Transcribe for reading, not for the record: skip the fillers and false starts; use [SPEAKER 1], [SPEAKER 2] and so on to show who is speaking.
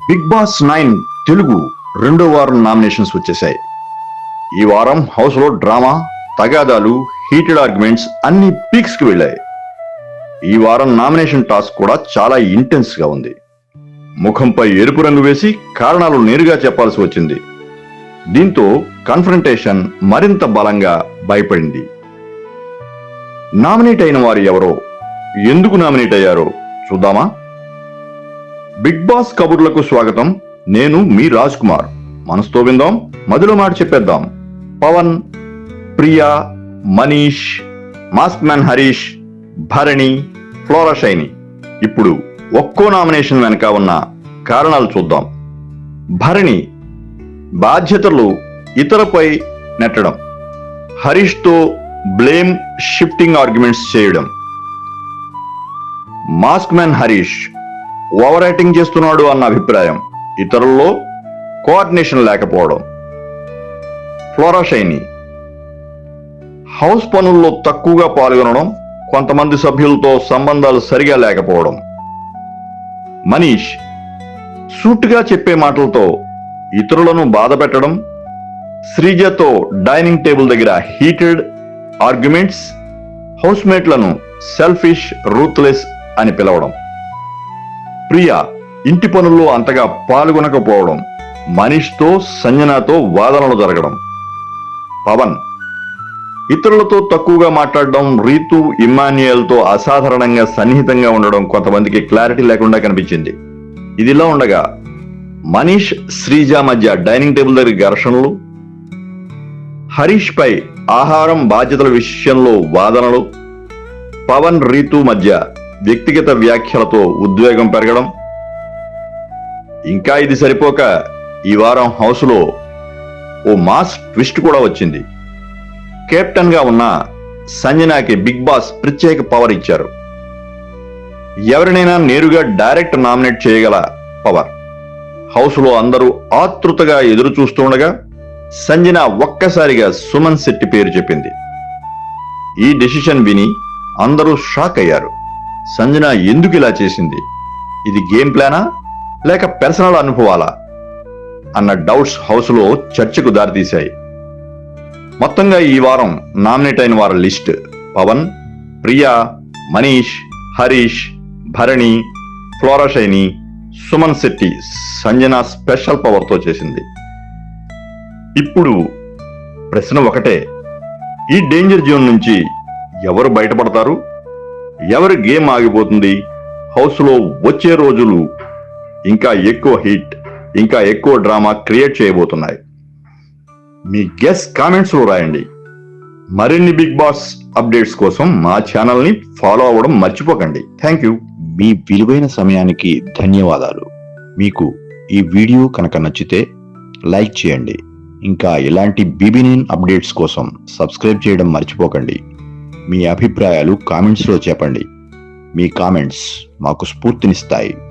[SPEAKER 1] Big boss 9 Telugu రెండో వారం nominations వచ్చేసాయి. ఈ వారం హౌస్ లో డ్రామా, తగాదాలు, హీటెడ్ ఆర్గ్యుమెంట్స్ అన్ని పీక్స్ కి వెళ్ళాయి. ఈ వారం నామినేషన్ టాస్క్ కూడా చాలా ఇంటెన్స్ గా ఉంది. ముఖంపై ఎరుపు రంగు వేసి కారణాలు నేరుగా చెప్పాల్సి వచ్చింది. దీంతో కన్ఫ్రంటేషన్ మరింత బలంగా భయపడింది. నామినేట్ అయిన వారు ఎవరో, ఎందుకు నామినేట్ అయ్యారో చూద్దామా? బిగ్ బాస్ కబుర్లకు స్వాగతం. నేను మీ రాజ్ కుమార్. మనసుతో విందాం, మదిలో మాట చెప్పేద్దాం. Pawan, Priya, Manish, mask man Harish, Bharani, Flora Saini. ఇప్పుడు ఒక్కో నామినేషన్ వెనక ఉన్న కారణాలు చూద్దాం. భరణి బాధ్యతలు ఇతరులపై నెట్టడం, హరీష్తో బ్లేమ్ షిఫ్టింగ్ ఆర్గ్యుమెంట్స్ చేయడం. Mask man Harish over acting చేస్తున్నాడు అన్న అభిప్రాయం, ఇతరుల్లో కోఆర్డినేషన్ లేకపోవడం. ఫ్లోరా షైని హౌస్ పనుల్లో తక్కువగా పాల్గొనడం, కొంతమంది సభ్యులతో సంబంధాలు సరిగా లేకపోవడం. మనీష్ సూటిగా చెప్పే మాటలతో ఇతరులను బాధ పెట్టడం, శ్రీజతో డైనింగ్ టేబుల్ దగ్గర హీటెడ్ ఆర్గ్యుమెంట్స్, హౌస్ మేట్లను సెల్ఫిష్, రూత్లెస్ అని పిలవడం. ప్రియా ఇంటి పనుల్లో అంతగా పాల్గొనకపోవడం, మనీష్తో, సంజనాతో వాదనలు జరగడం. పవన్ ఇతరులతో తక్కువగా మాట్లాడడం, రీతు, ఇమ్మాన్యుయల్తో అసాధారణంగా సన్నిహితంగా ఉండడం కొంతమందికి క్లారిటీ లేకుండా కనిపించింది. ఇదిలా ఉండగా మనీష్, శ్రీజ మధ్య డైనింగ్ టేబుల్ దగ్గర ఘర్షణలు, హరీష్ పై ఆహారం బాధ్యతల విషయంలో వాదనలు, పవన్, రీతు మధ్య వ్యక్తిగత వ్యాఖ్యలతో ఉద్వేగం పెరగడం. ఇంకా ఇది సరిపోక ఈ వారం హౌస్ లో ఓ మాస్ ట్విస్ట్ కూడా వచ్చింది. కెప్టెన్ గా ఉన్న సంజనాకి బిగ్ బాస్ ప్రత్యేక పవర్ ఇచ్చారు. ఎవరినైనా నేరుగా డైరెక్ట్ నామినేట్ చేయగల పవర్. హౌస్ లో అందరూ ఆతృతగా ఎదురు చూస్తుండగా సంజన ఒక్కసారిగా సుమన్ శెట్టి పేరు చెప్పింది. ఈ డెసిషన్ విని అందరూ షాక్ అయ్యారు. సంజన ఎందుకు ఇలా చేసింది? ఇది గేమ్ ప్లానా లేక పర్సనల్ అనుభవాలా అన్న డౌట్స్ హౌస్ లో చర్చకు దారితీశాయి. మొత్తంగా ఈ వారం నామినేట్ అయిన వారి list Pawan, Priya, Manish, Harish, Bharani, Flora Saini, Suman Shetty, Sanjana special power తో చేసింది. ఇప్పుడు ప్రశ్న ఒకటే, ఈ డేంజర్ జోన్ నుంచి ఎవరు బయటపడతారు? ఎవరి గేమ్ ఆగిపోతుంది? హౌస్ లో వచ్చే రోజులు ఇంకా ఎక్కువ హిట్, ఇంకా ఎక్కువ డ్రామా క్రియేట్ చేయబోతున్నాయి. మీ గెస్ కామెంట్స్ లో రాయండి. మరిన్ని బిగ్ బాస్ అప్డేట్స్ కోసం మా ఛానల్ ని ఫాలో అవ్వడం మర్చిపోకండి. Thank you.
[SPEAKER 2] మీ విలువైన సమయానికి ధన్యవాదాలు. మీకు ఈ వీడియో కనుక నచ్చితే లైక్ చేయండి. ఇంకా ఇలాంటి BB9 అప్డేట్స్ కోసం సబ్స్క్రైబ్ చేయడం మర్చిపోకండి. మీ అభిప్రాయాలు కామెంట్స్లో చెప్పండి. మీ కామెంట్స్ మాకు స్ఫూర్తినిస్తాయి.